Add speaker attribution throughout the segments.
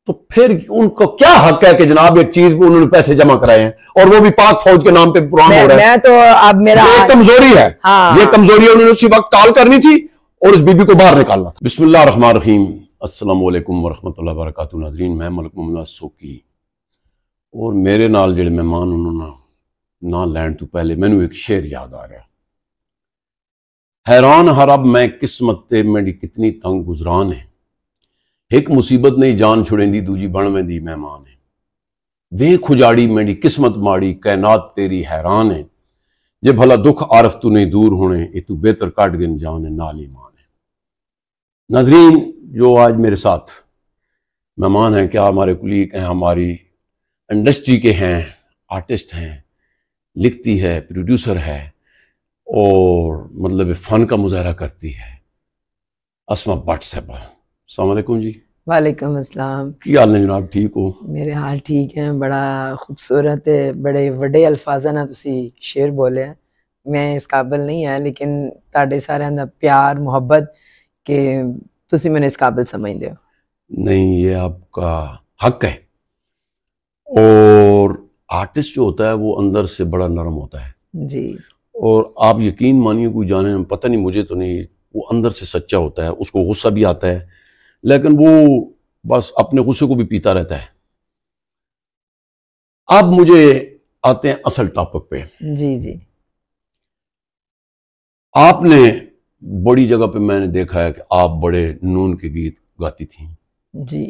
Speaker 1: तो फिर उनको क्या हक है कि जनाब एक चीज को उन्होंने पैसे जमा कराए हैं और वो भी पाक फौज के नाम पे पुराना हो रहा है।
Speaker 2: मैं तो अब मेरा
Speaker 1: ये कमजोरी है।
Speaker 2: हाँ,
Speaker 1: ये कमजोरी है। उन्होंने उसी वक्त कॉल करनी थी और इस बीबी को बाहर निकालना था। बिस्मिल्लाह रहमान रहीम, अस्सलाम वालेकुम वरहमतुल्लाहि वबरकातुहू। नाज़रीन, मैं मलिक मोहम्मद सोकी और मेरे नाल जिहड़े मेहमान उन्होंने ना लैंड तो पहले मैनू एक शेर याद आ रहा। हैरान हर अब मैं किस्मत ते मेरी कितनी तंग गुजरान है, एक मुसीबत नहीं जान छुड़ेंदी दूजी बन वेंदी मेहमान है। देख उजाड़ी मेरी किस्मत माड़ी, कैनात तेरी हैरान है, जे भला दुख आरफ तू नहीं दूर होने, ये तू बेहतर काट गिन जान है नाल ईमान है। नाजरीन, जो आज मेरे साथ मेहमान हैं, क्या हमारे कुलीग हैं, हमारी इंडस्ट्री के हैं, आर्टिस्ट हैं, लिखती है, प्रोड्यूसर है और मतलब फ़न का मुजाहरा करती है, अस्मा भट्ट साहबा। अस्सलाम वालेकुम जी।
Speaker 2: वालेकुम अस्सलाम।
Speaker 1: की हाल है जनाब? ठीक हो?
Speaker 2: मेरे हाल ठीक है। बड़ा खूबसूरत है, बड़े वड्डे अल्फाजा ना तुसी शेर बोले हैं। मैं इस काबिल नहीं है, लेकिन ताड़े सारे अंदर प्यार मोहब्बत के तुसी मैंने इस काबिल समझते हो।
Speaker 1: नहीं, ये आपका हक है। और आर्टिस्ट जो होता है वो अंदर से बड़ा नरम होता है
Speaker 2: जी।
Speaker 1: और आप यकीन मानिए, कोई जाने में पता नहीं, मुझे तो नहीं, वो अंदर से सच्चा होता है। उसको गुस्सा भी आता है, लेकिन वो बस अपने गुस्से को भी पीता रहता है। अब मुझे आते हैं असल टॉपिक पे।
Speaker 2: जी जी।
Speaker 1: आपने बड़ी जगह पे मैंने देखा है कि आप बड़े नून के गीत गाती थी
Speaker 2: जी।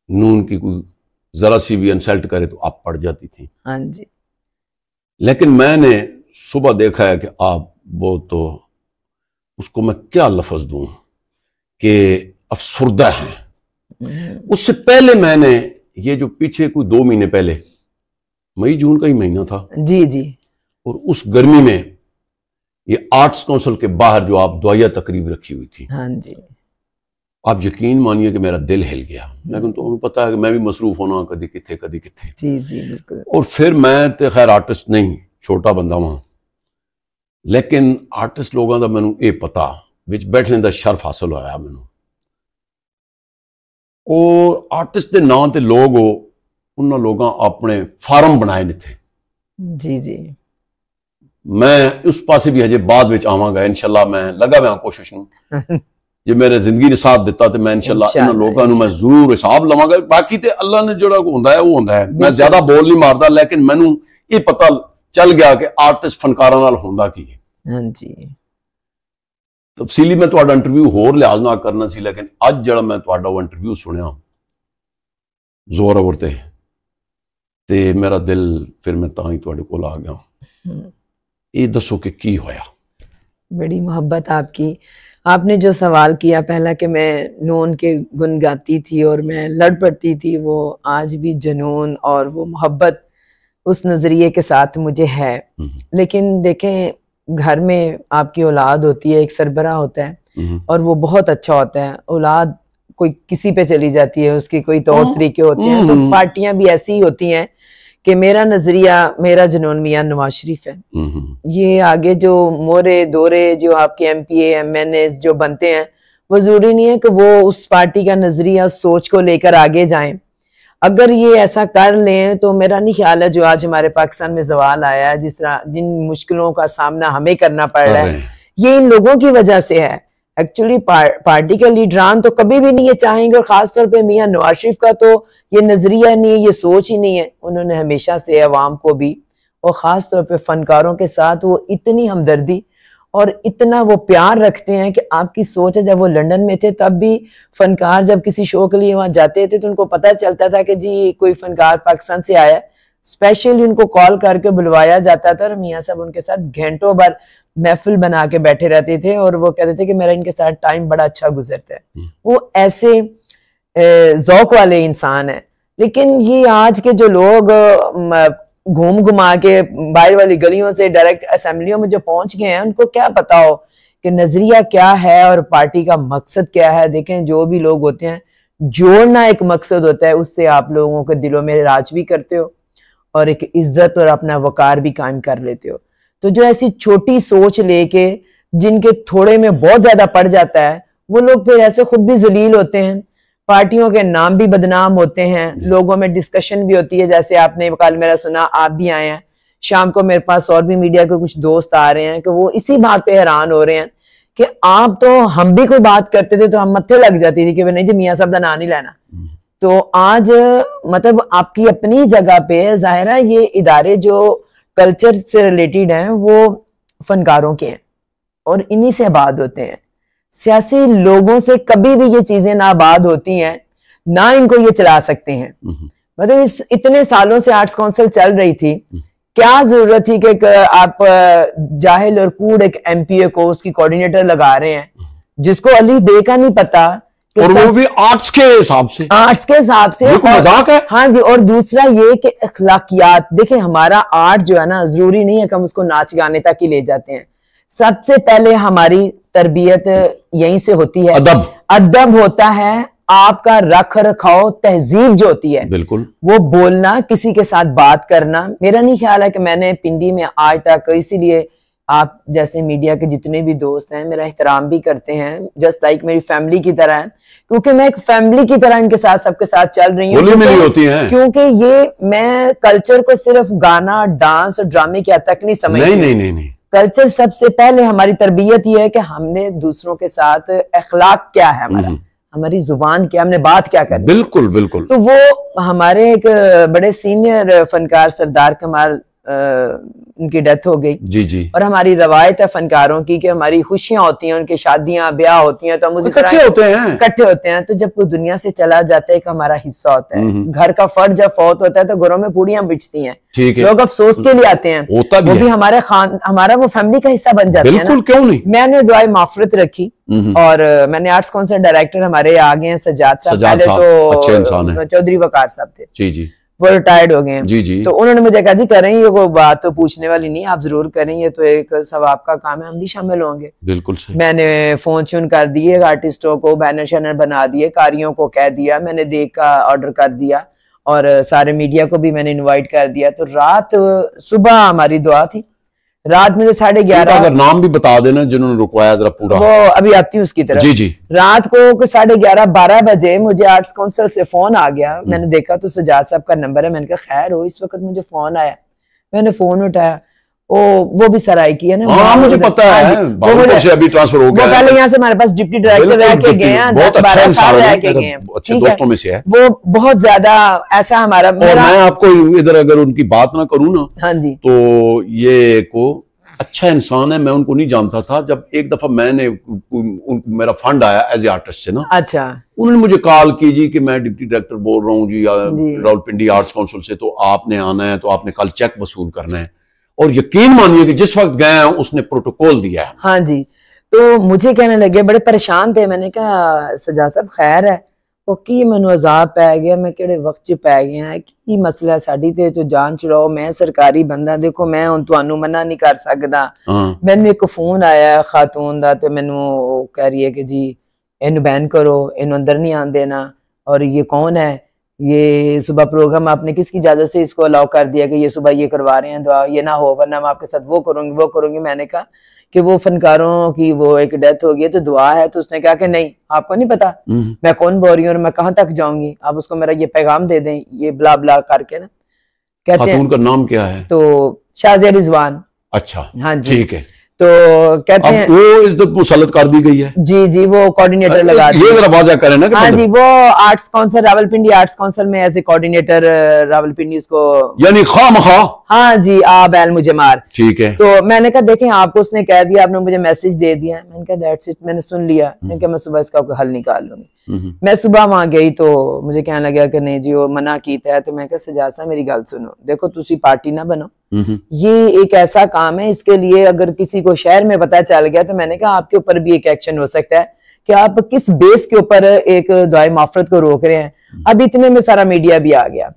Speaker 1: नून की कोई जरा सी भी इंसल्ट करे तो आप पड़ जाती थी।
Speaker 2: हाँ जी।
Speaker 1: लेकिन मैंने सुबह देखा है कि आप वो, तो उसको मैं क्या लफ्ज दूं कि अफसुर्दा है। उससे पहले मैंने ये जो पीछे कोई 2 महीने पहले, मई जून का ही महीना था
Speaker 2: जी जी, और
Speaker 1: उस गर्मी में ये आर्ट्स काउंसिल के बाहर जो आप दुआया तकरीब रखी हुई थी,
Speaker 2: हाँ जी,
Speaker 1: आप यकीन मानिए कि मेरा दिल हिल गया। लेकिन तो उन्हें पता है कि मैं भी मसरूफ होना, कदी किथे कदी किथे।
Speaker 2: जी जी बिल्कुल।
Speaker 1: और फिर मैं तो खैर आर्टिस्ट नहीं, छोटा बंदा वहां, लेकिन आर्टिस्ट लोगों का मैनू ये पता विच बैठने का शर्फ हासिल होया मैनू। और आर्टिस्ट के नाम ते लोग उन्होंने लोगों अपने फार्म बनाए ने थे।
Speaker 2: जी जी।
Speaker 1: मैं उस पासे भी हजे बाद विच आवांगा इंशाल्लाह। मैं लगा हुआ कोशिश नूं जे मेरे जिंदगी ने साथ दिता तो मैं इंशाल्लाह इन लोगों को मैं जरूर हिसाब लवांगा। बाकी तो अल्लाह ने जो होंदा है वो होंदा है। मैं ज्यादा बोल नहीं मारदा, लेकिन मैनू ये पता चल गया कि आर्टिस्ट फनकारां नाल होंदा की है।
Speaker 2: हाँ जी।
Speaker 1: तफसीली मैं तुहाडा इंटरव्यू होर लिहाज ना करना सी, लेकिन अज जड़ा मैं तुहाडा वो इंटरव्यू सुनिया जोरावर ते मेरा दिल, फिर मैं तां ही तुहाडे कोल आ गया। ये दसो कि की होया?
Speaker 2: बड़ी मोहब्बत आपकी। आपने जो सवाल किया पहला कि मैं नून के गुन गाती थी और मैं लड़ पड़ती थी, वो आज भी जुनून और वो मोहब्बत उस नज़रिए के साथ मुझे है। लेकिन देखें, घर में आपकी औलाद होती है, एक सरबराह होता है और वो बहुत अच्छा होता है। औलाद कोई किसी पे चली जाती है, उसके कोई तौर तरीके होते हैं। तो पार्टियां भी ऐसी ही होती हैं कि मेरा नजरिया, मेरा जुनून मियां नवाज शरीफ है। ये आगे जो मोरे दौरे जो आपके MPA MNAs जो बनते हैं, वो जरूरी नहीं है कि वो उस पार्टी का नजरिया, सोच को लेकर आगे जाएं। अगर ये ऐसा कर लें तो मेरा नहीं ख्याल है जो आज हमारे पाकिस्तान में जवाल आया है, जिस तरह जिन मुश्किलों का सामना हमें करना पड़ रहा है, ये इन लोगों की वजह से है। एक्चुअली पार्टी के लीडरान तो कभी भी नहीं ये चाहेंगे, और खासतौर पे मियां नवाज शरीफ का तो ये नजरिया नहीं है, ये सोच ही नहीं है। उन्होंने हमेशा से अवाम को भी और खासतौर पे फनकारों के साथ वो इतनी हमदर्दी और इतना वो प्यार रखते हैं कि आपकी सोच है। जब वो लंदन में थे तब भी फनकार जब किसी शो के लिए वहां जाते थे तो उनको पता चलता था कि जी कोई फनकार पाकिस्तान से आया, स्पेशली उनको कॉल करके बुलवाया जाता था और मियां साहब उनके साथ घंटों भर महफिल बना के बैठे रहते थे और वो कहते थे कि मेरा इनके साथ टाइम बड़ा अच्छा गुजरता है। वो ऐसे ज़ौक वाले इंसान है। लेकिन ये आज के जो लोग घूम घुमा के बाहर वाली गलियों से डायरेक्ट असेंबलियों में जो पहुंच गए हैं, उनको क्या पता हो कि नजरिया क्या है और पार्टी का मकसद क्या है। देखें, जो भी लोग होते हैं, जोड़ना एक मकसद होता है, उससे आप लोगों के दिलों में राज भी करते हो और एक इज्जत और अपना वकार भी कायम कर लेते हो। तो जो ऐसी छोटी सोच लेके जिनके थोड़े में बहुत ज्यादा पड़ जाता है, वो लोग फिर ऐसे खुद भी जलील होते हैं। पार्टियों के नाम भी बदनाम होते हैं, लोगों में डिस्कशन भी होती है। जैसे आपने कल मेरा सुना, आप भी आए हैं, शाम को मेरे पास और भी मीडिया के कुछ दोस्त आ रहे हैं कि वो इसी बात पे हैरान हो रहे हैं कि आप तो, हम भी कोई बात करते थे तो हम मत्थे लग जाती थी कि नहीं जी मियाँ साहब का नाम नहीं लेना। तो आज मतलब आपकी अपनी जगह पे जाहिर है ये इदारे जो कल्चर से रिलेटेड हैं वो फनकारों के हैं और इन्हीं से आबाद होते हैं। सियासी लोगों से कभी भी ये चीजें ना आबाद होती हैं, ना इनको ये चला सकते हैं। मतलब इस इतने सालों से आर्ट्स काउंसिल चल रही थी, क्या जरूरत थी कि आप जाहिल और कूड़ एक एमपीए को उसकी कोऑर्डिनेटर लगा रहे हैं जिसको अली बे का नहीं पता,
Speaker 1: और वो भी आर्ट्स के हिसाब से,
Speaker 2: आर्ट्स के हिसाब से
Speaker 1: मजाक है।
Speaker 2: हाँ जी। और दूसरा ये कि अखलाकियात, देखिए हमारा आर्ट जो है ना, जरूरी नहीं है कि हम उसको नाच गाने तक ही ले जाते हैं। सबसे पहले हमारी तरबियत यहीं से होती है, अदब होता है, आपका रख रखाव, तहजीब जो होती है,
Speaker 1: बिल्कुल
Speaker 2: वो बोलना, किसी के साथ बात करना। मेरा नहीं ख्याल है कि मैंने पिंडी में आज तक, इसीलिए आप जैसे मीडिया के जितने भी दोस्त हैं मेरा एहतराम भी करते हैं, जस्ट लाइक मेरी फैमिली की तरह है, क्योंकि मैं एक फैमिली की तरह इनके साथ, सबके साथ चल रही हूँ। क्योंकि ये मैं कल्चर को सिर्फ गाना, डांस और ड्रामे के हद तक नहीं समझती।
Speaker 1: नहीं।
Speaker 2: कल्चर सबसे पहले हमारी तरबियत ये है कि हमने दूसरों के साथ अखलाक क्या है, हमारी जुबान क्या, हमने बात क्या करनी।
Speaker 1: बिल्कुल।
Speaker 2: तो वो हमारे एक बड़े सीनियर फनकार सरदार कमाल, उनकी डेथ हो गई
Speaker 1: जी।
Speaker 2: और हमारी रवायत है फनकारों की कि हमारी खुशियां होती हैं, उनकी शादियां ब्याह होती हैं तो हम
Speaker 1: इकट्ठे होते हैं।
Speaker 2: तो जब कोई दुनिया से चला जाता है एक हमारा हिस्सा होता है। घर का फर्द जब फौत होता है तो घरों में पूड़ियां बिछती हैं, लोग अफसोस के लिए आते हैं, वो भी हमारा वो फैमिली का हिस्सा बन जाता है।
Speaker 1: बिल्कुल, क्यों नहीं।
Speaker 2: मैंने दुआए माफरत रखी और मैंने आर्ट्स काउंसिल डायरेक्टर हमारे आगे हैं सजाद साहब, पहले तो चौधरी वकार साहब थे जी, वो रिटायर्ड हो गए हैं जी। तो उन्होंने मुझे कहा जी करें, ये कोई बात तो पूछने वाली नहीं, आप जरूर करें, ये तो एक सवाब का काम है, हम भी शामिल होंगे।
Speaker 1: बिल्कुल सही।
Speaker 2: मैंने फोन शोन कर दिए, आर्टिस्टों को बैनर शैनर बना दिए, कारियों को कह दिया, मैंने देख का ऑर्डर कर दिया और सारे मीडिया को भी मैंने इनवाइट कर दिया। तो रात सुबह हमारी दुआ थी, रात में 11:30,
Speaker 1: अगर नाम भी बता देना जिन्होंने रुकवाया जरा पूरा,
Speaker 2: वो अभी आती हूँ उसकी तरफ
Speaker 1: जी।
Speaker 2: रात को 11:30-12 बजे मुझे आर्ट्स काउंसिल से फोन आ गया। मैंने देखा तो सजाद साहब का नंबर है, मैंने कहा खैर हो, इस वक्त मुझे फोन आया, मैंने फोन उठाया, वो भी सराय की है ना।
Speaker 1: हाँ, मुझे पता है, से अभी ट्रांसफर हो गया।
Speaker 2: वो पहले यहाँ से हमारे पास डिप्टी डायरेक्टर रह के गए हैं, 10-12 साल रह के गए हैं,
Speaker 1: अच्छे दोस्तों में से है
Speaker 2: वो। बहुत ज्यादा ऐसा हमारा,
Speaker 1: मैं आपको इधर अगर उनकी बात ना करूँ ना,
Speaker 2: हाँ जी,
Speaker 1: तो ये को अच्छा इंसान है, मैं उनको नहीं जानता था। जब एक दफा मैंने मेरा फंड आया एज ए आर्टिस्ट से ना,
Speaker 2: अच्छा,
Speaker 1: उन्होंने मुझे कॉल की जी कि मैं डिप्टी डायरेक्टर बोल रहा हूँ जी रावलपिंडी आर्ट्स काउंसिल से, तो आपने आना है, तो आपने कल चेक वसूल करना है। और यकीन मानिए कि जिस वक्त गए हैं उसने प्रोटोकॉल दिया है।
Speaker 2: हाँ जी। तो मुझे कहने लगे, बड़े परेशान थे, मैंने कहा सजाद साहब खैर है, कि मैनू अजाब पै गया, मैं केड़े वक्त च पै गया है, की मसला साडी ते तो जान छुड़ाओ, मैं सरकारी बंदा, देखो मैं हुण तुहानू मना नहीं कर सकदा। मैनू एक फोन आया खातून दा, ते मैनू कह रही है कि जी इनू बैन करो, इनू अंदर नहीं आन देना, और ये कौन है, ये सुबह प्रोग्राम आपने किसकी इजाजत से इसको अलाउ कर दिया कि ये सुबह ये करवा रहे हैं, दुआ ये ना हो वरना मैं आपके साथ वो करूंगी। मैंने कहा कि वो फनकारों की वो एक डेथ हो गई है तो दुआ है। तो उसने कहा कि नहीं, आपको नहीं पता मैं कौन बोल रही हूँ और मैं कहाँ तक जाऊंगी, आप उसको मेरा ये पैगाम दे दें, ये ब्ला ब्ला करके ना। कहते हैं
Speaker 1: उनका नाम क्या है?
Speaker 2: तो शाजिया रिजवान।
Speaker 1: अच्छा,
Speaker 2: हाँ जी,
Speaker 1: ठीक है।
Speaker 2: तो कहते हैं
Speaker 1: वो इज्जत मुसल्लत कर दी गई है।
Speaker 2: जी, वो कोऑर्डिनेटर लगा
Speaker 1: ये जरा वाज़ा करें ना कि
Speaker 2: हाँ जी, वो arts council Rawalpindi arts council में एज ए कोऑर्डिनेटर रावलपिंडी उसको, यानी
Speaker 1: खामखा,
Speaker 2: हाँ जी, आ बैल मुझे मार,
Speaker 1: ठीक है।
Speaker 2: तो मैंने कहा देखें आपको उसने कह दिया, आपने मुझे मैसेज दे दिया, मैंने कहा दैट्स इट, मैंने सुन लिया, मैंने कहा मैं सुबह इसका कोई हल निकाल लूंगी। मैं सुबह वहां गई तो मुझे कहने लगा कि नहीं जी वो मना कीता है। तो मैं कहा सजाद साहब मेरी गल सुनो, देखो तुसी पार्टी ना बनो, ये एक ऐसा काम है, इसके लिए अगर किसी को शहर में पता चल गया तो मैंने कहा आपके ऊपर भी एक एक्शन हो सकता है कि आप किस बेस के ऊपर एक दुआए माफरत को रोक रहे हैं। अब इतने में सारा मीडिया भी आ गया,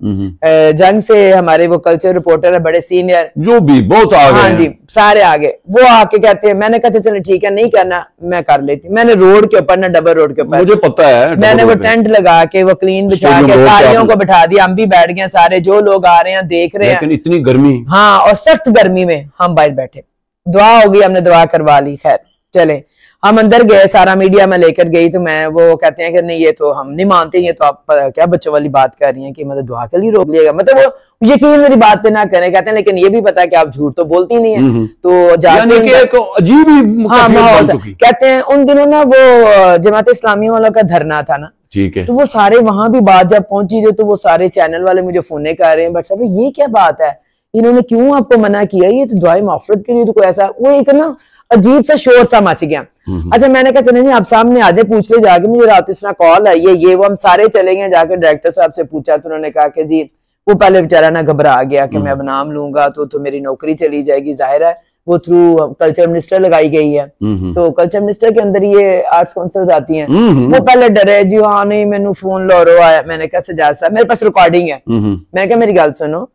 Speaker 2: जंग से हमारे वो कल्चर रिपोर्टर है बड़े सीनियर,
Speaker 1: जो भी बहुत आ गए,
Speaker 2: हाँ जी सारे आगे, वो आके कहते हैं, मैंने कहा चलो ठीक है नहीं करना मैं कर लेती। मैंने रोड के ऊपर ना डबल रोड के ऊपर,
Speaker 1: मुझे पता है,
Speaker 2: मैंने वो टेंट लगा के वो क्लीन बिछा के कारियों को बिठा दिया, हम भी बैठ गए सारे, जो लोग आ रहे हैं देख रहे हैं।
Speaker 1: लेकिन इतनी गर्मी,
Speaker 2: हाँ, और सख्त गर्मी में हम बाहर बैठे, दुआ हो गई, हमने दुआ करवा ली, खैर चले। हम अंदर गए, सारा मीडिया में लेकर गई, तो मैं वो कहते हैं कि नहीं ये तो हम नहीं मानते, ये तो आप क्या बच्चों वाली बात कर रही हैं कि मतलब दुआ के लिए रोक लिएगा, मतलब वो यकीन मेरी बात पे ना करें, कहते हैं लेकिन ये भी पता है कि आप झूठ तो बोलती नहीं है। तो जाके
Speaker 1: एक अजीब ही
Speaker 2: हाँ, कहते हैं उन दिनों ना वो जमात इस्लामी वालों का धरना था ना,
Speaker 1: ठीक है,
Speaker 2: तो वो सारे वहां भी बात जब पहुंची तो वो सारे चैनल वाले मुझे फोन कर रहे हैं, बट साहब ये क्या बात है, इन्होंने क्यों आपको मना किया, ये तो दुआए माफरत के लिए, तो कोई ऐसा वो एक ना अजीब सा शोर सा मच गया। अच्छा मैंने कहा चले जी आप सामने आ जाए, पूछ ले जाके, मुझे रात इस तरह कॉल आई है, ये वो, हम सारे चले गए, जाके डायरेक्टर साहब से पूछा तो उन्होंने कहा कि जी, वो पहले बेचारा ना घबरा गया कि मैं अब नाम लूंगा तो मेरी नौकरी चली जाएगी, जाहिर है वो थ्रू कल्चर मिनिस्टर लगाई गई है, तो कल्चर मिनिस्टर के अंदर ये आर्ट्स काउंसिल्स आती हैं, वो पहले डरे जी, हाँ नहीं मैंने फोन लो रो आया, मैंने कहा सजाद साहब मेरे पास रिकॉर्डिंग है, मैंने कहा मेरी गल सुनो,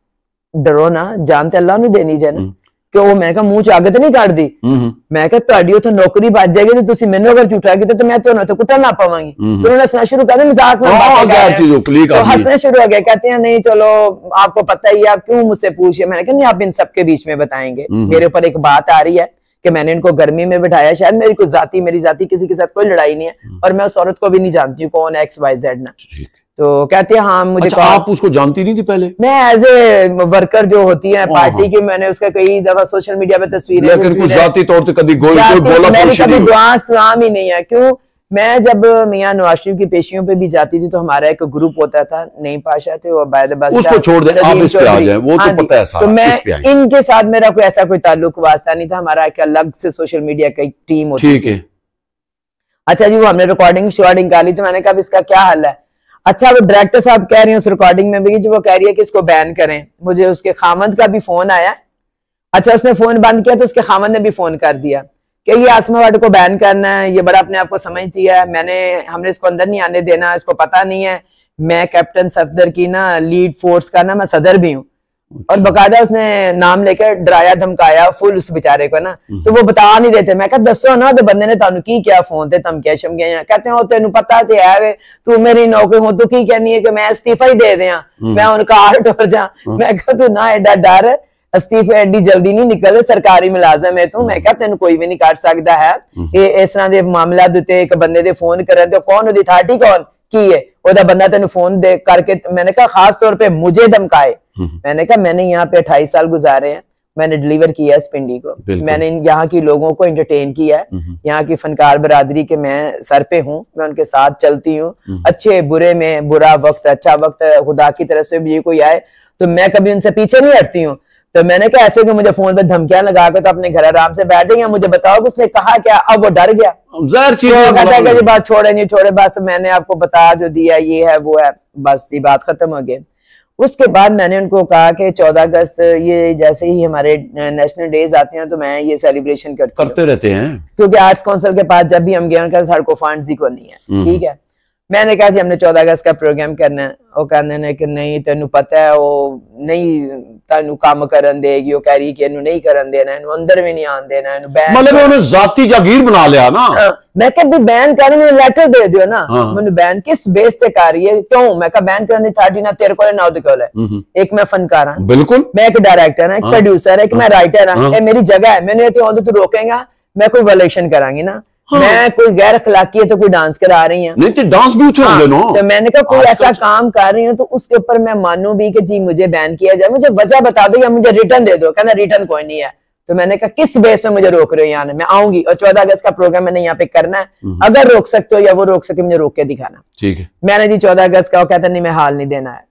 Speaker 2: डरो ना, जान तो अल्लाह ने देनी जे ना, कि वो मैंने कहा मुंह च अग तो नहीं कट दी, मैं कहा तुहाडी उत्थे नौकरी बच जाएगी तो तुसी मैनू अगर झूठा कीता तो मैं तुहानू तो कुटन ना पावांगी, तो उन्होंने हंसना शुरू कर दिया, मजाक में तो हंसने शुरू हो गए, कहते हैं नहीं चलो आपको पता ही है, आप क्यों मुझसे पूछिए, मैंने कहा नहीं आप इन सबके बीच में बताएंगे, मेरे ऊपर एक बात आ रही है कि मैंने इनको गर्मी में बिठाया, शायद मेरी जाती किसी के साथ कोई लड़ाई नहीं है, और मैं उस औरत को भी नहीं जानती हूँ कौन XYZ ना, तो कहते हैं हाँ मुझे।
Speaker 1: अच्छा, आप उसको जानती नहीं थी पहले?
Speaker 2: मैं एज ए वर्कर जो होती है पार्टी की, मैंने उसका कई दफा सोशल मीडिया पे तस्वीरें,
Speaker 1: लेकिन कुछ जाती तौर पे कभी बोला
Speaker 2: कभी दुआ सलाम ही नहीं है। क्यों, मैं जब मियां नवाज शरीफ की पेशियों पे भी जाती थी तो हमारा एक ग्रुप होता था, नई पाशा थे और
Speaker 1: उसको छोड़ दे, आप इस पे आ जाएं, वो तो पता है सारा,
Speaker 2: तो मैं इनके साथ मेरा कोई ऐसा कोई ताल्लुक वास्ता नहीं था, हमारा एक अलग से सोशल मीडिया की टीम होती थी। अच्छा जी, वो हमने रिकॉर्डिंग निकाली, तो मैंने कहा इसका क्या हल है। अच्छा, वो डायरेक्टर साहब कह रही हैं उस रिकॉर्डिंग में भी, जो वो कह रही है कि इसको बैन करें, मुझे उसके खामद का भी फोन आया। अच्छा, उसने फोन बंद किया तो उसके खामद ने भी फोन कर दिया कि ये आसमा वाट को बैन करना है, ये बड़ा अपने आप को समझती है, हमने इसको अंदर नहीं आने देना, इसको पता नहीं है मैं कैप्टन सफदर की ना लीड फोर्स का ना मैं सदर भी हूँ, और बकायदा उसने नाम लेकर डराया धमकाया फुल उस बेचारे को ना, तो वो बता नहीं देते। मैं कहा दसो ना तो बंदे ने तानू की क्या फोन ते धमकिया शमकिया, कहते हैं तेन पता तो है वे तू मेरी नौकरी हो, तू की कहनी है कि मैं इस्तीफा ही दे दिया, मैं उनका हार्ट हो जा। मैं कहा तू ना एडा डर, इस्तीफे एडी जल्दी नहीं निकलते, सरकारी मुलाजम है तू, मैं कहा तेन कोई भी नहीं काट सकता है, इस तरह के मामला उत्ते एक बंदे दे फोन करन ते कौन ओदी अथॉरिटी कौन की है, ओदा बंदा तेन फोन दे करके, मैंने कहा खास तौर पे मुझे धमकाए। मैंने कहा मैंने यहाँ पे 28 साल गुजारे हैं, मैंने डिलीवर किया इस पिंडी को, मैंने यहाँ की लोगों को एंटरटेन किया है, यहाँ की फनकार बरादरी के मैं सर पे हूँ, मैं उनके साथ चलती हूँ, अच्छे बुरे में, बुरा वक्त अच्छा वक्त, खुदा की तरफ से भी कोई आए तो मैं कभी उनसे पीछे नहीं हटती हूँ। तो मैंने कहा ऐसे कि मुझे फोन पे धमकियां लगा के तो अपने घर आराम से बैठे, मुझे बताओ उसने कहा क्या। अब वो डर गया, तो बात छोड़े नहीं छोड़े, बस मैंने आपको बता जो दिया ये है वो है, बस ये बात खत्म हो गई। उसके बाद मैंने उनको कहा कि 14 अगस्त ये जैसे ही हमारे नेशनल डेज आते हैं तो मैं ये सेलिब्रेशन करते
Speaker 1: रहते हैं,
Speaker 2: क्योंकि आर्ट्स काउंसिल के पास जब भी हम गए उनका साढ़े को फंड्स ही को नहीं है, ठीक है। मैंने कहा जी हमने 14 अगस्त का प्रोग्राम करना है, वो कहने ने कि नहीं तेनू पता है वो नहीं तेनू काम करन देगी, वो कह रही कि इन्हू नहीं करन देना, इन्हू अंदर भी नहीं आन देना, इन्हू बैन,
Speaker 1: मतलब उन्होंने जाती जागीर बना लिया ना।
Speaker 2: मैं कहा भी बैन करने में लेटर दे दियो ना, मैंने बैन किस बेस से कर रही है, क्यों, मैं कहा बैन करने अथॉरिटी ना तेरे को ना उदे कोल है, एक मैं फनकार हां, बिल्कुल मैं एक डायरेक्टर हां, एक प्रोड्यूसर है, एक मैं राइटर हां, ये मेरी जगह है, मैंने तो आंदे तू रोकेगा, मैं कोई वायलेशन करांगी ना। मैं कोई गैर अखलाकी है तो कोई डांस करा रही है, नहीं तो डांस भी उठे होंगे ना, तो मैंने कहा कोई ऐसा काम कर रही हूँ तो उसके ऊपर मैं मानूं भी कि जी मुझे बैन किया जाए, मुझे वजह बता दो या मुझे रिटर्न दे दो। कहना रिटर्न कोई नहीं है। तो मैंने कहा किस बेस पे मुझे रोक रहे हो यहाँ, मैं आऊंगी और 14 अगस्त का प्रोग्राम मैंने यहाँ पे करना है, अगर रोक सकते हो या वो रोक सके मुझे रोक के दिखाना, ठीक है। मैंने जी 14 अगस्त का, वो कहता नहीं मैं हाल नहीं देना है,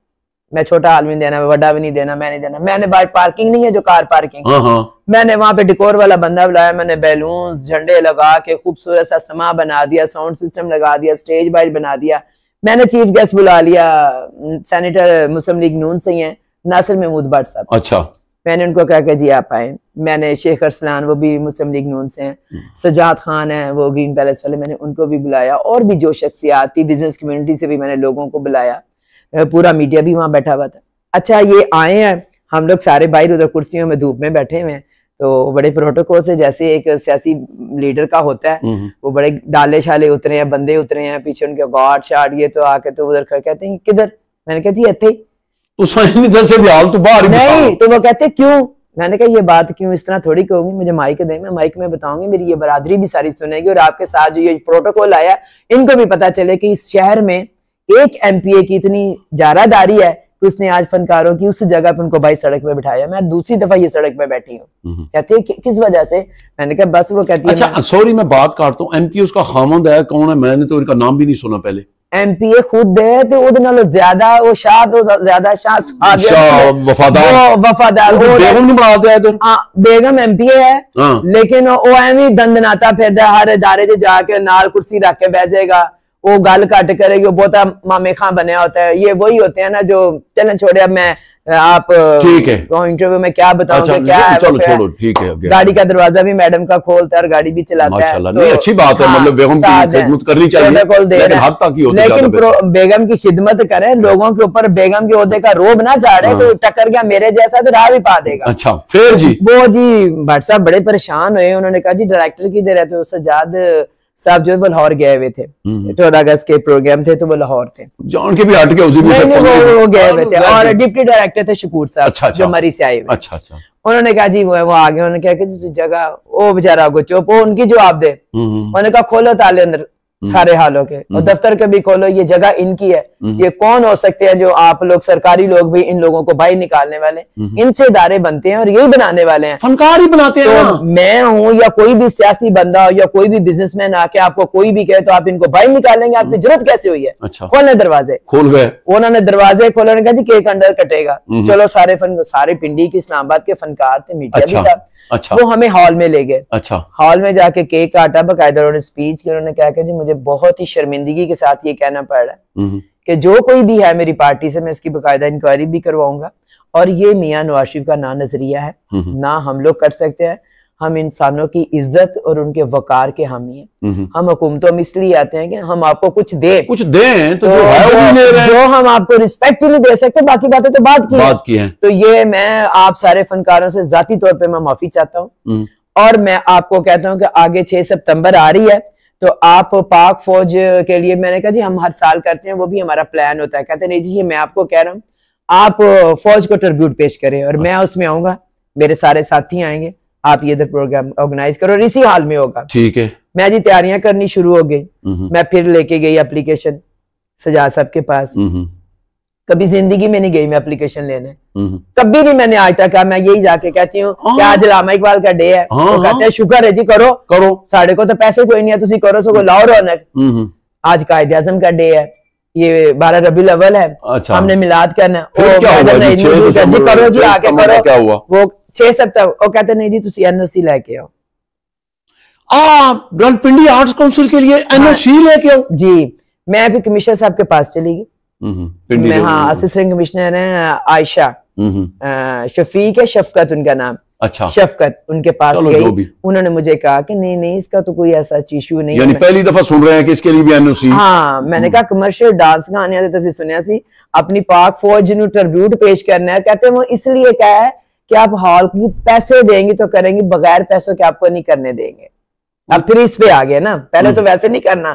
Speaker 2: मैं छोटा हाल भी नहीं देना, बड़ा भी नहीं देना, मैं नहीं देना। मैंने बाहर पार्किंग नहीं है जो कार पार्किंग, मैंने वहां पे डिकोर वाला बंदा बुलाया, मैंने बैलून झंडे लगा के खूबसूरत सा समा बना दिया, साउंड सिस्टम लगा दिया, स्टेज बाइट बना दिया, मैंने चीफ गेस्ट बुला लिया, सेनेटर मुस्लिम लीग नून से ही है नासिर महमूद भट्ट साहब। अच्छा, मैंने उनको कहा कि जी आप आए। मैंने शेख अरसलान वो भी मुस्लिम लीग नून से हैं, सजाद खान है वो ग्रीन पैलेस वाले, मैंने उनको भी बुलाया, और भी जो शख्सियात थी बिजनेस कम्युनिटी से भी मैंने लोगों को बुलाया, पूरा मीडिया भी वहां बैठा हुआ था। अच्छा, ये आए हैं हम लोग सारे बाहर उधर कुर्सियों में धूप में बैठे हुए हैं, तो बड़े प्रोटोकॉल से जैसे एक सियासी लीडर का होता है, वो बड़े डाले शाले उतरे हैं, बंदे उतरे हैं, पीछे उनके गार्ड शार्ड, ये तो आके तो उधर कहते हैं किधर, मैंने कहा जी इत्थे ही, तो वो कहते क्यों, मैंने कहा ये बात क्यों, इस तरह थोड़ी कहूंगी, मुझे माइक दें, मैं माइक में बताऊंगी, मेरी ये बरादरी भी सारी सुनेगी और आपके साथ जो ये प्रोटोकॉल आया इनको भी पता चले कि इस शहर में एक MPA की इतनी जारादारी है कि उसने आज फनकारों की उस जगह पे उनको भाई सड़क पे बिठाया। मैं दूसरी दफा ये सड़क पे बैठी हूँ। कहती है किस वजह से? मैंने कहा बस वो कहती है।
Speaker 1: अच्छा सॉरी मैं बात काटता हूँ, MPA उसका खामंद है कौन है? मैंने तो इनका नाम भी नहीं सुना पहले।
Speaker 2: MPA खुद है तो ਉਹਦੇ ਨਾਲੋਂ ज्यादा वो शाह तो ज्यादा शाह वफादार
Speaker 1: बेगम नहीं बनाते हैं इधर।
Speaker 2: हाँ बेगम MPA है लेकिन वो एवं दंदनाता फिरदा हर इदारे च जाके नाल कुर्सी रख के बैठ जाएगा, वो गल कट करेगी, वो बहुता मामे खां बनया होता है। ये वही होते हैं ना जो चलन छोड़े, अब मैं आप
Speaker 1: ठीक है
Speaker 2: इंटरव्यू में क्या बताऊं क्या है,
Speaker 1: चलो छोड़ो ठीक है।
Speaker 2: गाड़ी का दरवाजा भी मैडम का खोलता है और गाड़ी भी चलाता है।
Speaker 1: तो नहीं अच्छी बात है, मतलब बेगम की खिदमत करनी चाहिए, लेकिन हद तक ही होती है।
Speaker 2: लेकिन बेगम की खिदमत करें, लोगों के ऊपर बेगम के ओहदे का रोब ना चाड़े, तो टक्कर गया मेरे जैसा तो राह भी पा देगा।
Speaker 1: अच्छा फिर जी
Speaker 2: वो जी भट्ट साहब बड़े परेशान हुए, उन्होंने कहा जी डायरेक्टर किधर है? तो सज्जाद साहब जो वो लाहौर गए हुए थे, 14 अगस्त के प्रोग्राम थे तो वो लाहौर थे,
Speaker 1: जान के भी हट के उसी
Speaker 2: नहीं वो गए हुए थे। और डिप्टी डायरेक्टर थे शकूर साहब,
Speaker 1: अच्छा,
Speaker 2: जो मरी से आए हुए।
Speaker 1: अच्छा
Speaker 2: उन्होंने कहा जी वो आ गए, उन्होंने कहा कि जगह वो बेचारा को चुप, वो उनकी जवाब दे। उन्होंने कहा खोलो ताले अंदर सारे हालों के, और दफ्तर के भी खोलो, ये जगह इनकी है। ये कौन हो सकते हैं जो आप लोग सरकारी लोग भी इन लोगों को बाहर निकालने वाले? इनसे इदारे बनते हैं और यही बनाने वाले हैं,
Speaker 1: फनकार ही बनाते हैं।
Speaker 2: तो मैं हूं या कोई भी सियासी बंदा हो या कोई भी बिजनेसमैन आके आपको कोई भी कहे तो आप इनको बाहर निकालेंगे? आपकी जरूरत कैसे हुई है?
Speaker 1: अच्छा
Speaker 2: खोलने दरवाजे,
Speaker 1: खोल गए
Speaker 2: उन्होंने दरवाजे खोले, कहा जी केक अंडर कटेगा। चलो सारे पिंडी की इस्लामाबाद के फनकार थे, मीडिया भी था।
Speaker 1: अच्छा
Speaker 2: वो हमें हॉल में ले गए।
Speaker 1: अच्छा
Speaker 2: हॉल में जाके केक काटा, बकायदा उन्होंने स्पीच की। उन्होंने कहा कि जी मुझे बहुत ही शर्मिंदगी के साथ ये कहना पड़ रहा है कि जो कोई भी है मेरी पार्टी से, मैं इसकी बकायदा इंक्वायरी भी करवाऊंगा, और ये मियां नवाज शरीफ का ना नजरिया है ना हम लोग कर सकते हैं। हम इंसानों की इज्जत और उनके वकार के हामी हैं। हम हुकूमतों में इसलिए आते हैं कि हम आपको कुछ दें तो जो है वो भी ले रहे हैं, जो हम आपको रिस्पेक्ट ही नहीं दे सकते, बाकी बातें तो बात की है। तो ये मैं आप सारे फनकारों से जाती तौर पे मैं माफी चाहता हूँ, और मैं आपको कहता हूँ कि आगे 6 सितंबर आ रही है, तो आप पाक फौज के लिए, मैंने कहा जी हम हर साल करते हैं, वो भी हमारा प्लान होता है। कहते नहीं जी ये मैं आपको कह रहा हूँ, आप फौज को ट्रिब्यूट पेश करें और मैं उसमें आऊंगा, मेरे सारे साथी आएंगे, आप ये इधर प्रोग्राम ऑर्गेनाइज करो और इसी हाल में होगा। ठीक है। मैं जी तैयारियां करनी शुरू हो गई। मैं फिर लेके गई एप्लीकेशन सजाद साहब के पास। कभी जिंदगी में नहीं गई मैं एप्लीकेशन लेने, कभी नहीं मैंने आज तक कहा। मैं यही जाके कहती हूँ कि आज अल्लामा इकबाल का डे है, तो कहते हैं शुक्र है जी, करो साढ़े को तो पैसे कोई नहीं है, तुसी करो सो लाओ रौनक। आज कायदे आज़म का डे है, ये 12 रबीउल अव्वल है। अच्छा। हमने मिलाद करना, करो जी आके करो। क्या हुआ? वो 6 सितंबर वो कहते नहीं जी तुसी NOC लेके आओ,
Speaker 1: पिंडी आर्ट्स काउंसिल के लिए NOC लेके आओ।
Speaker 2: जी मैं भी कमिश्नर साहब के पास चली गई। मैं हाँ असिस्टेंट कमिश्नर है आयशा शफीक है, शफकत उनका नाम। अच्छा शफकत, उनके पास गई। उन्होंने मुझे कहा कि नहीं इसका तो कोई ऐसा इशू नहीं,
Speaker 1: यानी पहली दफा सुन रहे हैं कि इसके लिए भी NOC।
Speaker 2: हाँ मैंने कहा कमर्शियल डांस गाने तुसी सुनिया सी, अपनी पाक फौज नू ट्रिब्यूट पेश करना है। कहते वो इसलिए क्या है कि आप हॉल की पैसे देंगे तो करेंगे, बगैर पैसों के आपको नहीं करने देंगे। अब फिर इस पे आ गए ना, पहले तो वैसे नहीं करना,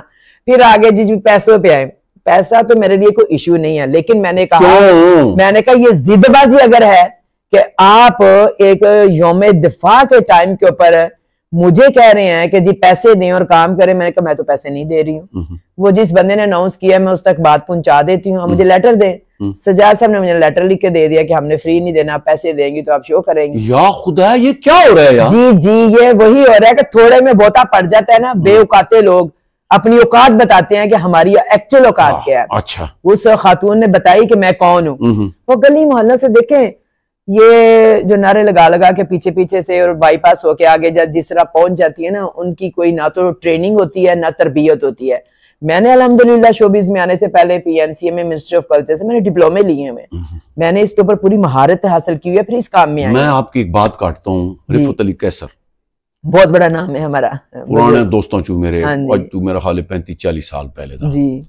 Speaker 2: फिर आगे जी पैसों पे आए। पैसा तो मेरे लिए कोई इश्यू नहीं है, लेकिन मैंने कहा ये जिदबाजी अगर है कि आप एक यौम दिफा के टाइम के ऊपर मुझे कह रहे हैं कि जी पैसे दें और काम करें, मैंने कहा मैं तो पैसे नहीं दे रही हूँ। वो जिस बंदे ने अनाउंस किया मैं उस तक बात पहुंचा देती हूँ, मुझे लेटर दे। सजाद साहब ने मुझे लेटर लिख के दे दिया कि हमने फ्री नहीं देना, आप पैसे देंगी तो आप शो करेंगे।
Speaker 1: या खुदा ये क्या हो रहा है यार?
Speaker 2: जी ये वही हो रहा है कि थोड़े में बोता पड़ जाता है ना। बेऔकाते लोग अपनी औकात बताते हैं कि हमारी एक्चुअल औकात क्या है। अच्छा। उस खातून ने बताई कि मैं कौन हूँ। वो गली मोहल्ला से देखें, ये जो नारे लगा लगा के पीछे से और बाईपास होके आगे जिस तरह पहुंच जाती है ना, उनकी कोई ना तो ट्रेनिंग होती है ना तरबियत होती है। मैंने अल्हम्दुलिल्लाह शोबिज में आने से पहले PNCA में मिनिस्ट्री ऑफ कल्चर से मैंने डिप्लोमे लिए हैं। मैंने इसके ऊपर पूरी महारत हासिल की हुई है, फिर इस काम में आई।
Speaker 1: मैं आपकी एक बात काटता हूँ, रिफत अली कैसर
Speaker 2: बहुत बड़ा नाम है हमारा,
Speaker 1: पुराने दोस्तों चू मेरे, आज तू मेरा ख्याल 35-40 साल पहले था जी,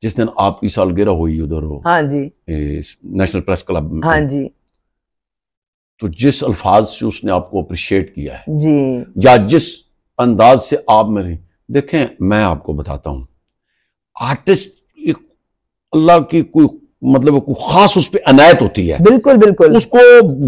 Speaker 1: जिस दिन आपकी सालगिरह हुई उधर हो। हाँ जी, नेशनल प्रेस क्लब में। हाँ जी। तो जिस अल्फाज से उसने आपको अप्रिशिएट किया है जी, या जिस अंदाज से आप मेरे देखें, मैं आपको बताता हूं, आर्टिस्ट एक अल्लाह की कोई मतलब खास उस पर अनायत होती है।
Speaker 2: बिल्कुल बिल्कुल,
Speaker 1: उसको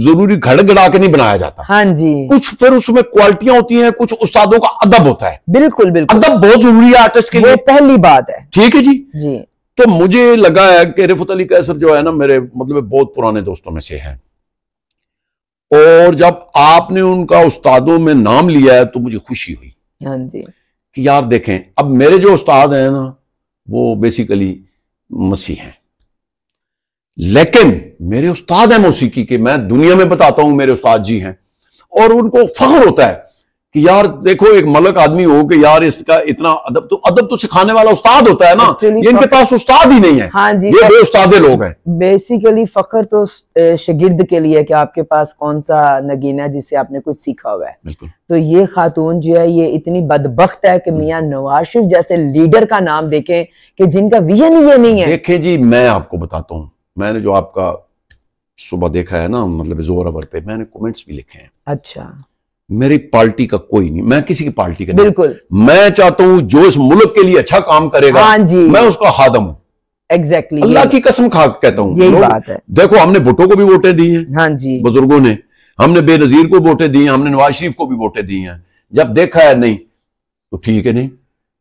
Speaker 1: जरूरी घड़ के नहीं बनाया जाता।
Speaker 2: हाँ जी,
Speaker 1: कुछ फिर उसमें क्वालिटियां होती हैं, कुछ उस्तादों का अदब होता है।
Speaker 2: बिल्कुल बिल्कुल,
Speaker 1: अदब बहुत जरूरी है आर्टिस्ट के लिए,
Speaker 2: पहली बात है।
Speaker 1: ठीक है जी
Speaker 2: जी।
Speaker 1: तो मुझे लगा है कि रिफत अली कैसर जो है ना, मेरे मतलब बहुत पुराने दोस्तों में से हैं, और जब आपने उनका उस्तादों में नाम लिया है तो मुझे खुशी हुई।
Speaker 2: हाँ जी,
Speaker 1: कि यार देखें, अब मेरे जो उस्ताद हैं ना वो बेसिकली मसीह हैं, लेकिन मेरे उस्ताद हैं मौसीकी के, मैं दुनिया में बताता हूं मेरे उस्ताद जी हैं, और उनको फख्र होता है कि यार देखो एक मलक आदमी हो कि यार इसका इतना अदब तो सिखाने वाला उस्ताद होता है ना, ये इनके पास उस्ताद ही नहीं है।
Speaker 2: हाँ जी,
Speaker 1: ये बेउस्तादे लोग हैं।
Speaker 2: बेसिकली फख्र तो शागिर्द के लिए कि आपके पास कौन सा नगीना है जिससे आपने कुछ सीखा हुआ है।
Speaker 1: बिल्कुल।
Speaker 2: तो ये खातून जो है ये इतनी बदबख्त है कि मियां नवाज शरीफ जैसे लीडर का नाम देखें कि जिनका विजन ये नहीं है।
Speaker 1: देखें जी, मैं आपको बताता हूं, मैंने जो आपका सुबह देखा है ना, मतलब जोर अवर पे मैंने कमेंट्स भी लिखे हैं।
Speaker 2: अच्छा,
Speaker 1: मेरी पार्टी का कोई नहीं, मैं किसी की पार्टी का
Speaker 2: बिल्कुल
Speaker 1: नहीं, मैं चाहता हूं जो इस मुल्क के लिए अच्छा काम करेगा,
Speaker 2: हाँ जी,
Speaker 1: मैं उसका खादम हूं।
Speaker 2: एग्जैक्टली,
Speaker 1: अल्लाह की कसम खा के कहता हूं,
Speaker 2: यही बात है।
Speaker 1: देखो हमने भुट्टो को भी वोटें दी हैं,
Speaker 2: हाँ जी,
Speaker 1: बुजुर्गों ने, हमने बेनजीर को वोटें दी हैं, हमने नवाज शरीफ को भी वोटें दी हैं। जब देखा है नहीं तो ठीक है नहीं,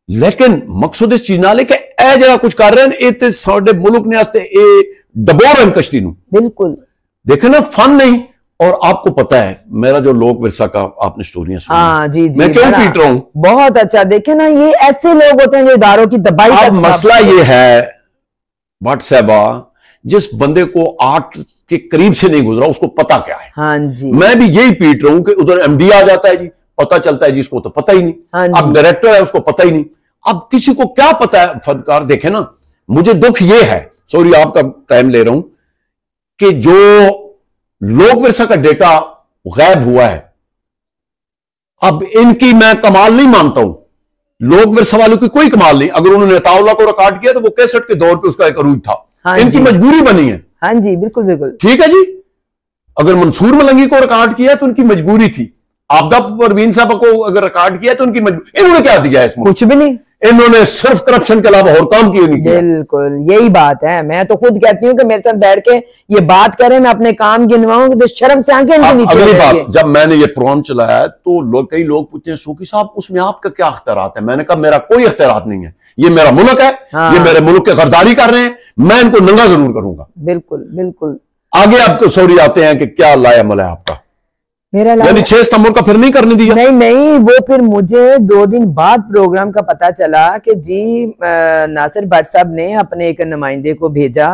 Speaker 1: लेकिन मकसद इस चीज नाले के ए जरा कुछ कर रहे हैं इतने साडे मुल्क ने आस्ते ए डबो रहे कश्ती नू,
Speaker 2: बिल्कुल
Speaker 1: देखे ना फन नहीं। और आपको पता है मेरा जो लोक विरसा का आपने स्टोरियां सुनी,
Speaker 2: हाँ जी जी,
Speaker 1: मैं क्यों पीट रहा हूं?
Speaker 2: बहुत अच्छा। देखे ना, ये ऐसे लोग होते हैं जो इदारों की दबाई का
Speaker 1: अब मसला ये है भट्ट साहबा, जिस बंदे को आर्ट के करीब से नहीं गुजरा उसको पता क्या है।
Speaker 2: हाँ जी,
Speaker 1: मैं भी यही पीट रहा हूं कि उधर एमडी आ जाता है जी, पता चलता है जिसको तो पता ही नहीं।
Speaker 2: हाँ
Speaker 1: अब डायरेक्टर है उसको पता ही नहीं। अब किसी को क्या पता है फनकार? देखे ना, मुझे दुख ये है, सॉरी आपका टाइम ले रहा हूं, कि जो लोक विरसा का डेटा गायब हुआ है, अब इनकी मैं कमाल नहीं मानता हूं, लोक विरसा वालों की कोई कमाल नहीं। अगर उन्होंने अताउल्लाह को रिकॉर्ड किया तो वो 61 के दौर पे उसका एक अरूज था।
Speaker 2: हाँ
Speaker 1: इनकी मजबूरी बनी है।
Speaker 2: हाँ जी, बिल्कुल बिल्कुल,
Speaker 1: ठीक है जी। अगर मंसूर मलंगी को रिकॉर्ड किया तो उनकी मजबूरी थी, आपदा परवीन साहब को अगर रिकॉर्ड किया तो उनकी मजबूरी। इन्होंने क्या दिया है इसमें?
Speaker 2: कुछ भी नहीं।
Speaker 1: इन्होंने सिर्फ करप्शन के अलावा और काम क्यों नहीं किया?
Speaker 2: बिल्कुल यही बात है। मैं तो खुद कहती हूँ कि मेरे साथ बैठ के ये बात करें, मैं अपने काम गिनवाऊंगी तो शर्म से आंखें इनके नीचे
Speaker 1: अगली
Speaker 2: हो जाएंगी।
Speaker 1: बात, जब मैंने ये प्रोग्राम चलाया तो कई लोग पूछते हैं सूकी साहब उसमें आपका क्या अख्तियारात है? मैंने कहा मेरा कोई अख्तियारात नहीं है, ये मेरा मुल्क है।
Speaker 2: हाँ।
Speaker 1: ये मेरे मुल्क के गद्दारी कर रहे हैं, मैं इनको नंगा जरूर करूंगा।
Speaker 2: बिल्कुल बिल्कुल।
Speaker 1: आगे आपको सॉरी आते हैं कि क्या लाया अमल है आपका,
Speaker 2: मेरा
Speaker 1: यानी 6 सितंबर का फिर नहीं करने दिया?
Speaker 2: नहीं नहीं, वो फिर मुझे 2 दिन बाद प्रोग्राम का पता चला कि जी नासिर भट्ट साहब ने अपने एक नुमाइंदे को भेजा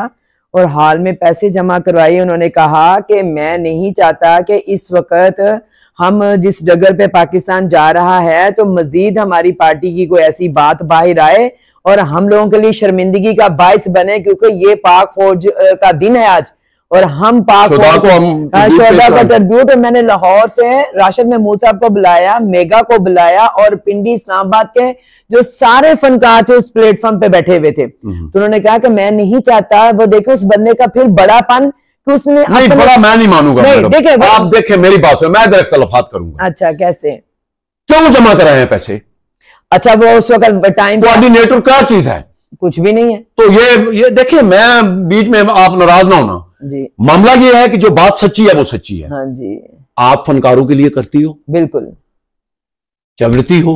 Speaker 2: और हाल में पैसे जमा करवाए। उन्होंने कहा कि मैं नहीं चाहता कि इस वक्त हम जिस डगर पे पाकिस्तान जा रहा है तो मजीद हमारी पार्टी की कोई ऐसी बात बाहर आए और हम लोगों के लिए शर्मिंदगी का बायस बने, क्योंकि ये पाक फौज का दिन है आज और हम पाक
Speaker 1: शोधा
Speaker 2: का ट्रिब्यूट। और मैंने लाहौर से राशिद महमूद साहब को बुलाया, मेगा को बुलाया और पिंडी इस्लामाबाद के जो सारे फनकार थे उस प्लेटफॉर्म पे बैठे हुए थे। तो उन्होंने कहा कि मैं नहीं चाहता, वो देखे उस बंदे का फिर बड़ापन कि उसने
Speaker 1: नहीं, बड़ा मैं नहीं मानूंगा।
Speaker 2: देखे
Speaker 1: आप देखें मेरी बात से, मैं इख्तलाफात करूंगा।
Speaker 2: अच्छा, कैसे?
Speaker 1: क्यों जमा कराए हैं पैसे?
Speaker 2: अच्छा, वो उस वक्त टाइम
Speaker 1: कोऑर्डिनेटर क्या चीज है?
Speaker 2: कुछ भी नहीं है।
Speaker 1: तो ये देखिए, मैं बीच में, आप नाराज ना होना
Speaker 2: जी।
Speaker 1: मामला ये है कि जो बात सच्ची है वो सच्ची है।
Speaker 2: हाँ जी,
Speaker 1: आप फनकारों के लिए करती हो,
Speaker 2: बिल्कुल
Speaker 1: चगड़ती हो,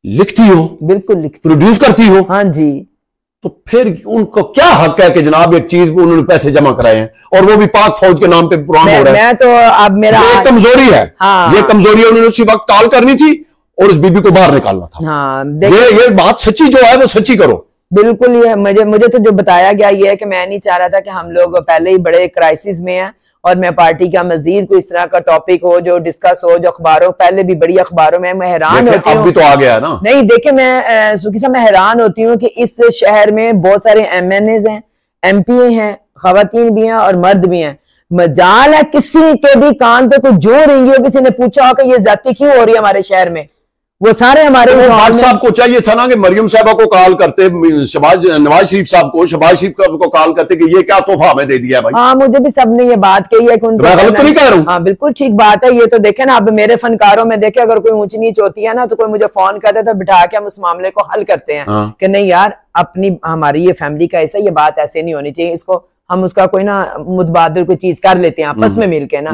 Speaker 1: लिखती हो,
Speaker 2: बिल्कुल
Speaker 1: प्रोड्यूस करती हो,
Speaker 2: हाँ जी,
Speaker 1: तो फिर उनको क्या हक है कि जनाब एक चीज को उन्होंने पैसे जमा कराए हैं और वो भी पाक फौज के नाम पे प्रोग्राम हो रहा है?
Speaker 2: मैं तो अब मेरा
Speaker 1: ये कमजोरी है।
Speaker 2: हाँ।
Speaker 1: ये कमजोरी है, उन्होंने उसी वक्त कॉल करनी थी और इस बीबी को बाहर निकालना था।
Speaker 2: हाँ,
Speaker 1: ये बात सच्ची जो है वो सच्ची करो।
Speaker 2: बिल्कुल। ये मुझे तो जो बताया गया ये है कि मैं नहीं चाह रहा था कि हम लोग पहले ही बड़े क्राइसिस में हैं और मैं पार्टी का मजीद कोई इस तरह का टॉपिक हो जो डिस्कस हो, जो अखबारों, पहले भी बड़ी अखबारों में, मैं हैरान होती हूँ।
Speaker 1: अब भी तो आ गया है ना।
Speaker 2: नहीं देखे, मैं सुखी साहब, मैं हैरान होती हूँ कि इस शहर में बहुत सारे MNAs हैं, MP हैं, खवातीन भी हैं और मर्द भी हैं। मजाल है किसी के भी कान पे कोई जो रेंगी हो, किसी ने पूछा हो कि ये ज्यादती क्यों हो रही है हमारे शहर में, वो सारे हमारे
Speaker 1: भट्ट साहब को चाहिए था ना कि मरियम साहबा को कॉल करते, नवाज शरीफ साहब को, शहबाज शरीफ को कॉल करते कि ये क्या तोहफा हमें दे दिया है भाई।
Speaker 2: हाँ, मुझे भी सबने ये बात कही है कि उनको,
Speaker 1: मैं गलत तो नहीं कह रहा हूँ।
Speaker 2: हाँ बिल्कुल ठीक बात है। ये तो देखे ना, अब मेरे फनकारों में देखे, अगर कोई ऊंच नीच होती है ना तो कोई मुझे फोन करता है तो बिठा के हम उस मामले को हल करते हैं। हाँ। कि नहीं यार, अपनी हमारी ये फैमिली का ऐसा, ये बात ऐसे नहीं होनी चाहिए, इसको हम उसका कोई ना मुतबादिल कोई चीज कर लेते हैं आपस में मिलके ना।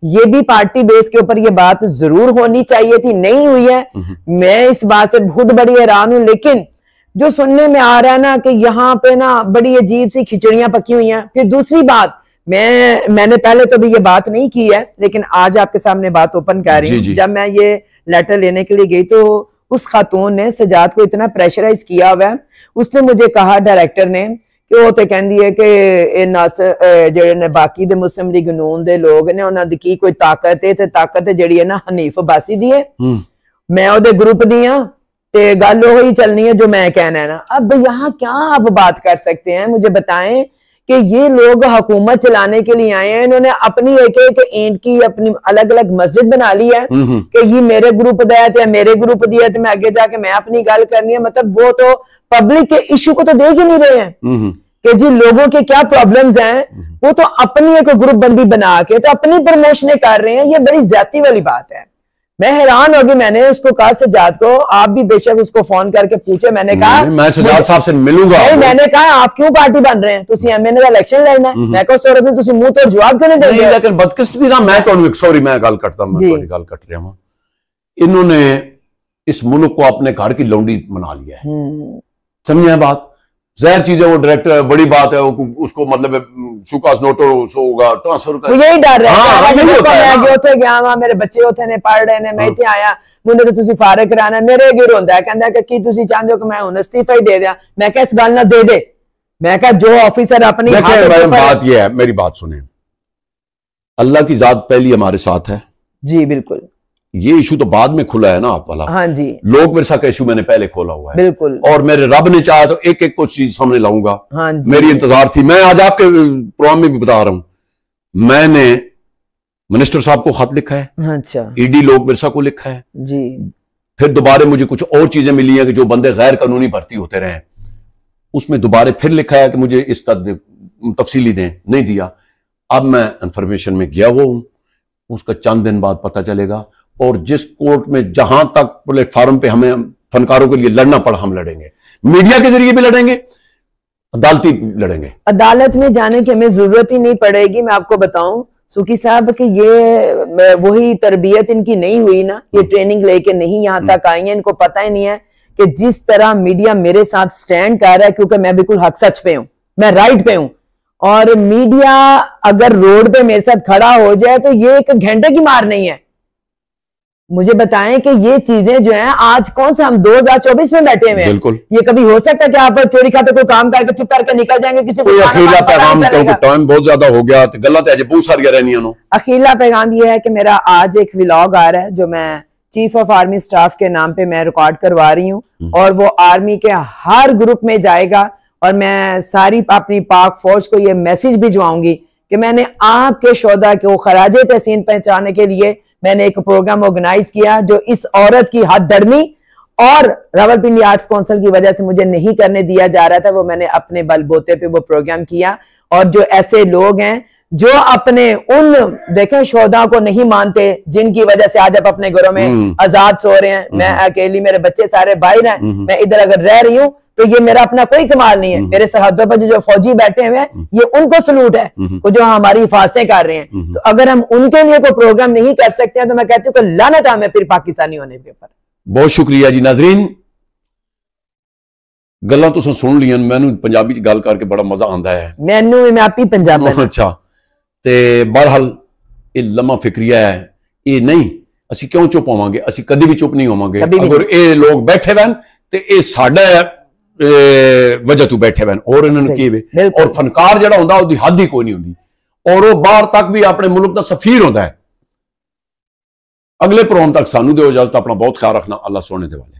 Speaker 2: ये भी पार्टी बेस के ऊपर ये बात जरूर होनी चाहिए थी, नहीं हुई है। मैं इस बात से बहुत बड़ी हैरान हूं। लेकिन जो सुनने में आ रहा है ना कि यहाँ पे ना बड़ी अजीब सी खिचड़ियां पकी हुई हैं। फिर दूसरी बात, मैंने पहले तो भी ये बात नहीं की है, लेकिन आज आपके सामने बात ओपन कर रही हूँ। जब मैं ये लेटर लेने के लिए गई तो उस खातून ने सजाद को इतना प्रेशराइज किया हुआ है। उसने मुझे कहा, डायरेक्टर ने, कि वो तो कहती है कि जेडे बाकी दे मुस्लिम लीग नून दे लोग ने उन्हां दी की कोई ताकत है, ते ताकत है जेड़ी है ना हनीफ अब्बासी दी है। मैं ओदे ग्रुप दी हां ते गल ही चलनी है जो मैं कहना है ना। अब यहाँ क्या आप बात कर सकते हैं, मुझे बताएं कि ये लोग हुकूमत चलाने के लिए आए हैं, इन्होंने अपनी एक एक ईंट की अपनी अलग अलग मस्जिद बना ली है कि ये मेरे ग्रुप दा है, मेरे ग्रुप दी है, तो मैं आगे जाके मैं अपनी गल करनी है। मतलब वो तो पब्लिक के इशू को तो देख ही नहीं रहे हैं कि जी लोगों के क्या प्रॉब्लम्स हैं। वो तो अपनी एक ग्रुप बंदी बना के तो अपनी प्रमोशनें कर रहे हैं। ये बड़ी ज्यादती वाली बात है। मैं हैरान होगी। मैंने उसको कहा, सजाद को, आप भी बेशक उसको फोन करके पूछे। मैंने कहा
Speaker 1: मैं सजाद साहब से मिलूंगा।
Speaker 2: मैंने कहा आप क्यों पार्टी बन रहे हैं, तुसी एमएनए का इलेक्शन लड़ना है। मैं कहा तुसी मुंह तो जवाब क्यों नहीं दे रहे।
Speaker 1: लेकिन बदकिस्मती ना, मैं तो सॉरी मैं गल करता हूं, मैं गल कट रहा हूं। इन्होंने इस मुल्क को अपने घर की लौंडी बना लिया है। समझे बात? जहर चीज है वो। डायरेक्टर बड़ी बात है उसको, मतलब सुकास नोटो होगा ट्रांसफर कर,
Speaker 2: यही डर रहा है। मेरे बच्चे उथे ने पढ़ रहे ने, मैं इतने आया, मुझे तो तुसी फारिग कराना, मेरे गिर होंदा है, कहंदा कि की तुसी चाहते हो कि मैं हुन इस्तीफा ही दे दिया। मैं कहा इस गल ना दे दे। मैं कहा जो ऑफिसर अपनी
Speaker 1: बात ये है, मेरी बात सुने, अल्लाह की जात पहली हमारे साथ है जी। बिल्कुल, ये इशू तो बाद में खुला है ना आप वाला। हाँ जी, लोक विरसा का इशू मैंने पहले खोला हुआ है। बिल्कुल, और मेरे रब ने चाहा तो एक एक कुछ चीज सामने लाऊंगा। हाँ जी, मेरी इंतजार थी। मैं आज आपके प्रोग्राम में भी बता रहा हूं, मैंने मिनिस्टर साहब को खत लिखा है। अच्छा, ईडी लोक विरसा को लिखा है जी। फिर दोबारा मुझे कुछ और चीजें मिली हैं कि जो बंदे गैर कानूनी भर्ती होते रहे, उसमें दोबारा फिर लिखा है कि मुझे इसका तफसीली दें, नहीं दिया। अब मैं इंफॉर्मेशन में गया हुआ हूं, उसका चंद दिन बाद पता चलेगा। और जिस कोर्ट में जहां तक प्लेटफॉर्म पे हमें फनकारों के लिए लड़ना पड़ा, हम लड़ेंगे। मीडिया के जरिए भी लड़ेंगे, अदालती लड़ेंगे। अदालत में जाने की हमें जरूरत ही नहीं पड़ेगी। मैं आपको बताऊं सुकी साहब कि ये वही तरबियत इनकी नहीं हुई ना, ये ट्रेनिंग लेके नहीं यहां तक आई है। इनको पता ही नहीं है कि जिस तरह मीडिया मेरे साथ स्टैंड कर रहा है, क्योंकि मैं बिल्कुल हक सच पे हूं, मैं राइट पे हूं। और मीडिया अगर रोड पे मेरे साथ खड़ा हो जाए तो ये एक घंटे की मार नहीं है। मुझे बताएं कि ये चीजें जो हैं, आज कौन सा हम 2024 में बैठे हुए हैं। बिल्कुल, ये कभी हो सकता है कि आप चोरी खाते कोई काम करके चुप करके निकल जाएंगे, किसी को अखीला पैगाम, टाइम बहुत ज्यादा हो गया तो गलत है जे बहुत सारी रहनी है। अखीला पैगाम ये है कि मेरा आज एक व्लॉग आ रहा है जो मैं चीफ ऑफ आर्मी स्टाफ के नाम पे मैं रिकॉर्ड करवा रही हूँ, और वो आर्मी के हर ग्रुप में जाएगा। और मैं सारी अपनी पाक फौज को ये मैसेज भिजवाऊंगी कि मैंने आपके शोधा को खराजे तहसीन पहचाने के लिए मैंने एक प्रोग्राम ऑर्गेनाइज किया, जो इस औरत की हद धर्मी और रावलपिंडी आर्ट्स काउंसिल की वजह से मुझे नहीं करने दिया जा रहा था, वो मैंने अपने बलबूते पे वो प्रोग्राम किया। और जो ऐसे लोग हैं जो अपने उन देखें शोधा को नहीं मानते, जिनकी वजह से आज आप अपने घरों में आजाद सो रहे हैं, मैं अकेली, मेरे बच्चे सारे बाहर हैं, मैं इधर अगर रह रही हूँ तो ये मेरा अपना कोई कमाल नहीं है। मेरे सरहदों पर जो फौजी बैठे हुए हैं, ये उनको सलूट है जो हमारी हिफाजतें कर रहे हैं। तो अगर हम उनके लिए कोई प्रोग्राम नहीं कर सकते हैं तो मैं कहती हूँ कि लानत हमें फिर पाकिस्तानी होने के ऊपर। बहुत शुक्रिया जी। नाजरीन, गल्लां तुसीं सुन लियां, मैनूं पंजाबी च गल करके बड़ा मजा आंदा है। मैनूं मैं आप ही पंजाबी। अच्छा, ते बहरहाल ये लम्हा फिक्रिया है, ये नहीं असी क्यों चुप होवांगे, असी कदी भी चुप नहीं होवांगे। अगर ये लोग बैठे रहन ते ये साडा वजह तू बैठे हुए और इन्होंने किए। और फनकार जड़ा होंदा उसदी हद ही कोई नहीं होंदी, और वो बाहर तक भी अपने मुल्क का सफीर होता है। अगले प्रोग्राम तक सानू दो इजाजत, अपना बहुत ख्याल रखना। अल्लाह सोने दे वाले।